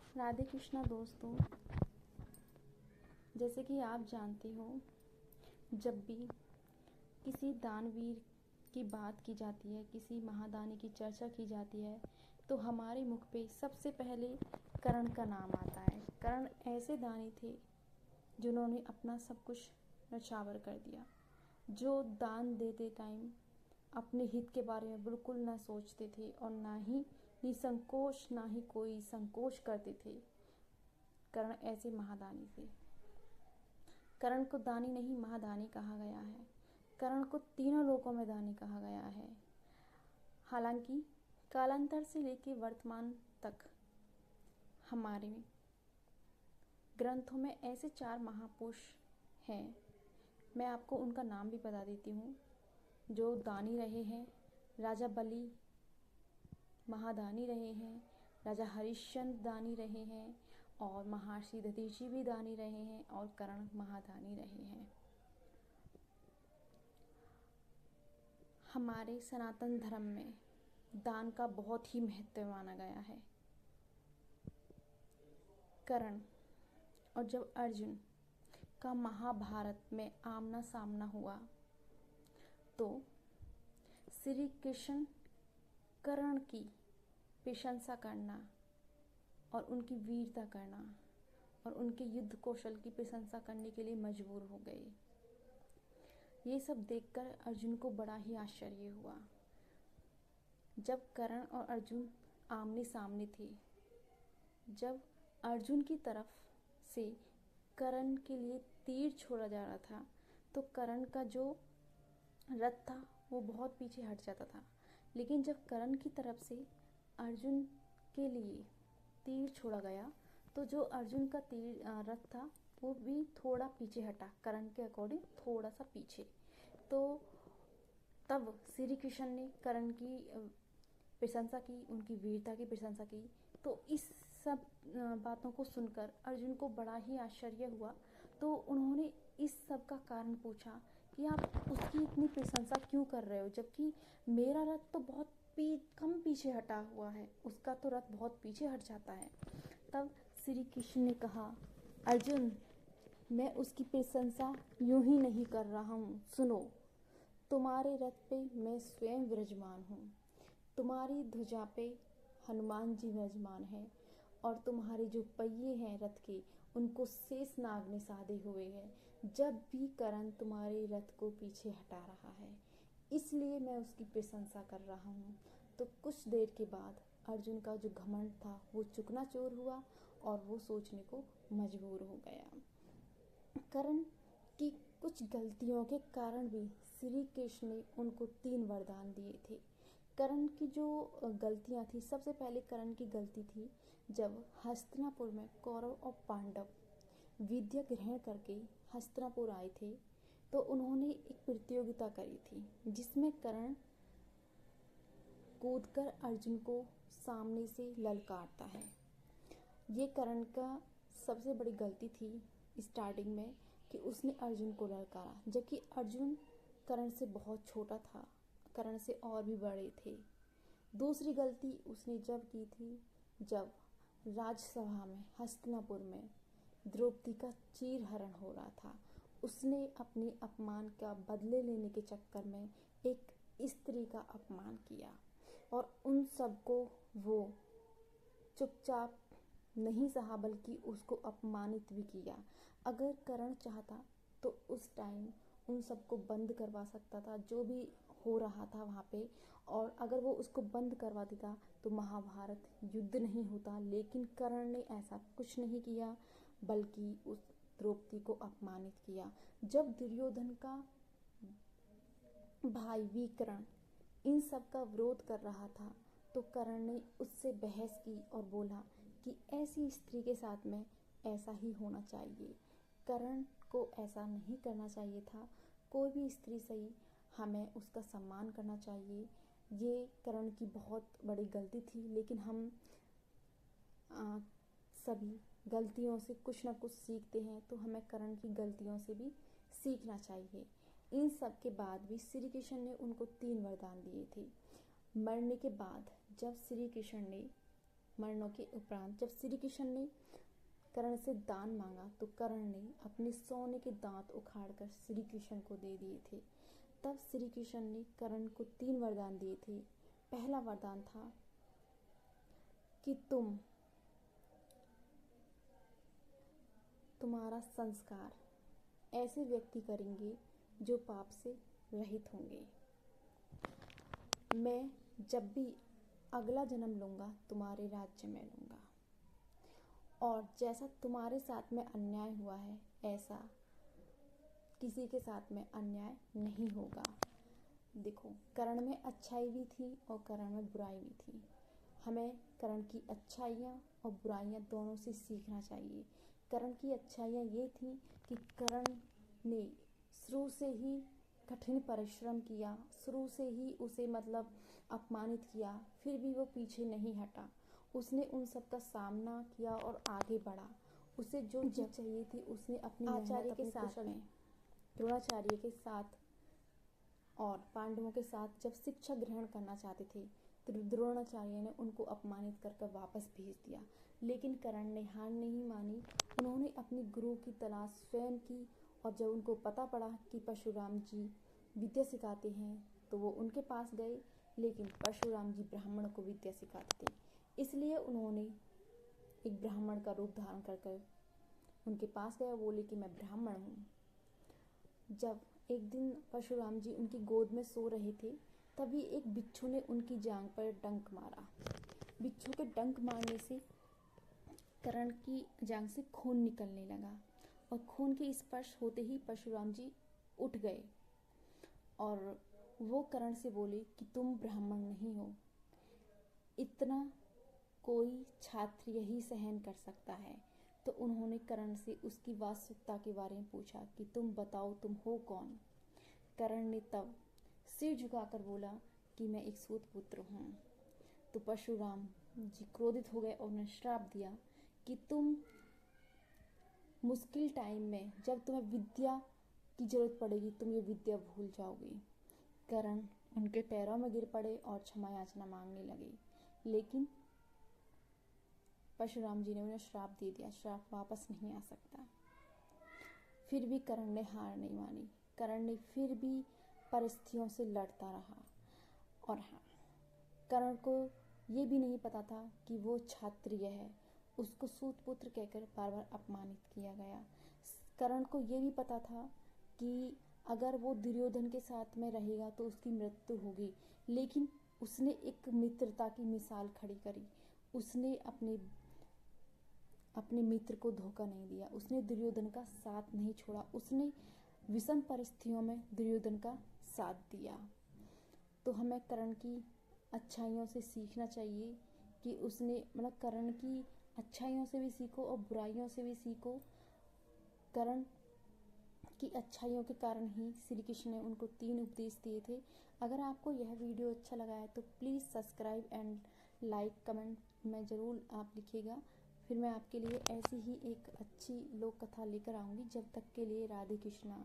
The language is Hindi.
राधे कृष्णा दोस्तों, जैसे कि आप जानते हो, जब भी किसी दानवीर की बात की जाती है, किसी महादानी की चर्चा की जाती है, तो हमारे मुख पे सबसे पहले कर्ण का नाम आता है। कर्ण ऐसे दानी थे जिन्होंने अपना सब कुछ नछावर कर दिया, जो दान देते टाइम अपने हित के बारे में बिल्कुल ना सोचते थे और ना ही निसंकोच, ना ही कोई संकोच करते थे। कर्ण ऐसे महादानी थे। कर्ण को दानी नहीं महादानी कहा गया है। कर्ण को तीनों लोकों में दानी कहा गया है। हालांकि कालांतर से लेकर वर्तमान तक हमारे ग्रंथों में ऐसे 4 महापुरुष हैं, मैं आपको उनका नाम भी बता देती हूँ, जो दानी रहे हैं। राजा बलि महादानी रहे हैं, राजा हरिश्चंद्र दानी रहे हैं, और महर्षि दधीचि भी दानी रहे हैं, और कर्ण महादानी रहे हैं। हमारे सनातन धर्म में दान का बहुत ही महत्व माना गया है। कर्ण और जब अर्जुन का महाभारत में आमना सामना हुआ, तो श्री कृष्ण कर्ण की प्रशंसा करना और उनकी वीरता करना और उनके युद्ध कौशल की प्रशंसा करने के लिए मजबूर हो गए। ये सब देखकर अर्जुन को बड़ा ही आश्चर्य हुआ। जब कर्ण और अर्जुन आमने सामने थे, जब अर्जुन की तरफ से कर्ण के लिए तीर छोड़ा जा रहा था, तो कर्ण का जो रथ था वो बहुत पीछे हट जाता था। लेकिन जब कर्ण की तरफ से अर्जुन के लिए तीर छोड़ा गया, तो जो अर्जुन का तीर रथ था वो भी थोड़ा पीछे हटा, कर्ण के अकॉर्डिंग थोड़ा सा पीछे। तो तब श्री कृष्ण ने कर्ण की प्रशंसा की, उनकी वीरता की प्रशंसा की। तो इस सब बातों को सुनकर अर्जुन को बड़ा ही आश्चर्य हुआ। तो उन्होंने इस सब का कारण पूछा कि आप उसकी इतनी प्रशंसा क्यों कर रहे हो, जबकि मेरा रथ तो बहुत कम पीछे हटा हुआ है, उसका तो रथ बहुत पीछे हट जाता है। तब श्री कृष्ण ने कहा, अर्जुन, मैं उसकी प्रशंसा यूं ही नहीं कर रहा हूँ। सुनो, तुम्हारे रथ पे मैं स्वयं विराजमान हूँ, तुम्हारी ध्वजा पे हनुमान जी विराजमान है, और तुम्हारे जो पहिए हैं रथ के, उनको शेष नाग ने साधे हुए हैं। जब भी कर्ण तुम्हारे रथ को पीछे हटा रहा है, इसलिए मैं उसकी प्रशंसा कर रहा हूँ। तो कुछ देर के बाद अर्जुन का जो घमंड था वो चूकनाचूर हुआ और वो सोचने को मजबूर हो गया। कर्ण की कुछ गलतियों के कारण भी श्री कृष्ण ने उनको 3 वरदान दिए थे। कर्ण की जो गलतियां थी, सबसे पहले कर्ण की गलती थी जब हस्तिनापुर में कौरव और पांडव विद्या ग्रहण करके हस्तिनापुर आए थे, तो उन्होंने एक प्रतियोगिता करी थी जिसमें कर्ण कूदकर अर्जुन को सामने से ललकारता है। ये कर्ण का सबसे बड़ी गलती थी स्टार्टिंग में, कि उसने अर्जुन को ललकारा, जबकि अर्जुन कर्ण से बहुत छोटा था, कर्ण से और भी बड़े थे। दूसरी गलती उसने जब की थी, जब राजसभा में हस्तिनापुर में द्रौपदी का चीरहरण हो रहा था। उसने अपने अपमान का बदले लेने के चक्कर में एक स्त्री का अपमान किया, और उन सबको वो चुपचाप नहीं सहा, बल्कि उसको अपमानित भी किया। अगर कर्ण चाहता तो उस टाइम उन सबको बंद करवा सकता था, जो भी हो रहा था वहाँ पे, और अगर वो उसको बंद करवा देता तो महाभारत युद्ध नहीं होता। लेकिन कर्ण ने ऐसा कुछ नहीं किया, बल्कि उस द्रौपदी को अपमानित किया। जब दुर्योधन का भाई विकर्ण इन सब का विरोध कर रहा था, तो कर्ण ने उससे बहस की और बोला कि ऐसी स्त्री के साथ में ऐसा ही होना चाहिए। कर्ण को ऐसा नहीं करना चाहिए था। कोई भी स्त्री सही, हमें उसका सम्मान करना चाहिए। ये कर्ण की बहुत बड़ी गलती थी, लेकिन हम सभी गलतियों से कुछ ना कुछ सीखते हैं, तो हमें कर्ण की गलतियों से भी सीखना चाहिए। इन सब के बाद भी श्री कृष्ण ने उनको 3 वरदान दिए थे। मरने के बाद जब श्री कृष्ण ने मरने के उपरांत जब श्री कृष्ण ने कर्ण से दान मांगा तो कर्ण ने अपने सोने के दांत उखाड़कर श्री कृष्ण को दे दिए थे। तब श्री कृष्ण ने कर्ण को 3 वरदान दिए थे। पहला वरदान था कि तुम्हारा संस्कार ऐसे व्यक्ति करेंगे जो पाप से रहित होंगे। मैं जब भी अगला जन्म लूँगा तुम्हारे राज्य में लूँगा, और जैसा तुम्हारे साथ में अन्याय हुआ है ऐसा किसी के साथ में अन्याय नहीं होगा। देखो, कर्ण में अच्छाई भी थी और कर्ण में बुराई भी थी। हमें कर्ण की अच्छाइयाँ और बुराइयाँ दोनों से सीखना चाहिए। कर्ण की अच्छाइयाँ ये थी कि कर्ण ने शुरू से ही कठिन परिश्रम किया, शुरू से ही उसे अपमानित किया, फिर भी वो पीछे नहीं हटा। उसने उन सब का सामना किया और आगे बढ़ा। उसे जो जीत चाहिए थी उसने अपनी आचार्य के साथ में, द्रोणाचार्य के साथ और पांडवों के साथ जब शिक्षा ग्रहण करना चाहते थे तो द्रोणाचार्य ने उनको अपमानित कर वापस भेज दिया। लेकिन कर्ण ने हार नहीं मानी। उन्होंने अपने गुरु की तलाश स्वयं की, और जब उनको पता पड़ा कि परशुराम जी विद्या सिखाते हैं तो वो उनके पास गए। लेकिन परशुराम जी ब्राह्मण को विद्या सिखाते थे, इसलिए उन्होंने एक ब्राह्मण का रूप धारण कर उनके पास गया, बोले कि मैं ब्राह्मण हूँ। जब एक दिन परशुराम जी उनकी गोद में सो रहे थे तभी एक बिच्छू ने उनकी जांघ पर डंक मारा। बिच्छू के डंक मारने से कर्ण की जांघ से खून निकलने लगा, और खून के स्पर्श होते ही परशुराम जी उठ गए और वो कर्ण से बोले कि तुम ब्राह्मण नहीं हो, इतना कोई छात्र यही सहन कर सकता है। तो उन्होंने कर्ण से उसकी वास्तविकता के बारे में पूछा कि तुम बताओ तुम हो कौन। कर्ण ने तब सिर झुकाकर बोला कि मैं एक सूत पुत्र हूँ। तो परशुराम जी क्रोधित हो गए और उन्हें श्राप दिया कि तुम मुश्किल टाइम में जब तुम्हें विद्या की जरूरत पड़ेगी तुम ये विद्या भूल जाओगे। कर्ण उनके पैरों में गिर पड़े और क्षमा याचना मांगने लगे, लेकिन परशुराम जी ने उन्हें श्राप दे दिया, श्राप वापस नहीं आ सकता। फिर भी कर्ण ने हार नहीं मानी। कर्ण ने फिर भी परिस्थितियों से लड़ता रहा। और हाँ, कर्ण को ये भी नहीं पता था कि वो क्षत्रिय है। उसको सूतपुत्र कहकर बार बार अपमानित किया गया। कर्ण को ये भी पता था कि अगर वो दुर्योधन के साथ में रहेगा तो उसकी मृत्यु होगी, लेकिन उसने एक मित्रता की मिसाल खड़ी करी। उसने अपने मित्र को धोखा नहीं दिया, उसने दुर्योधन का साथ नहीं छोड़ा, उसने विषम परिस्थितियों में दुर्योधन का साथ दिया। तो हमें कर्ण की अच्छाइयों से सीखना चाहिए कि उसने कर्ण की अच्छाइयों से भी सीखो और बुराइयों से भी सीखो। कर्ण की अच्छाइयों के कारण ही श्री कृष्ण ने उनको 3 उपदेश दिए थे। अगर आपको यह वीडियो अच्छा लगा है तो please subscribe and like comment में ज़रूर आप लिखिएगा। फिर मैं आपके लिए ऐसी ही एक अच्छी लोक कथा लेकर आऊँगी। जब तक के लिए राधे कृष्णा।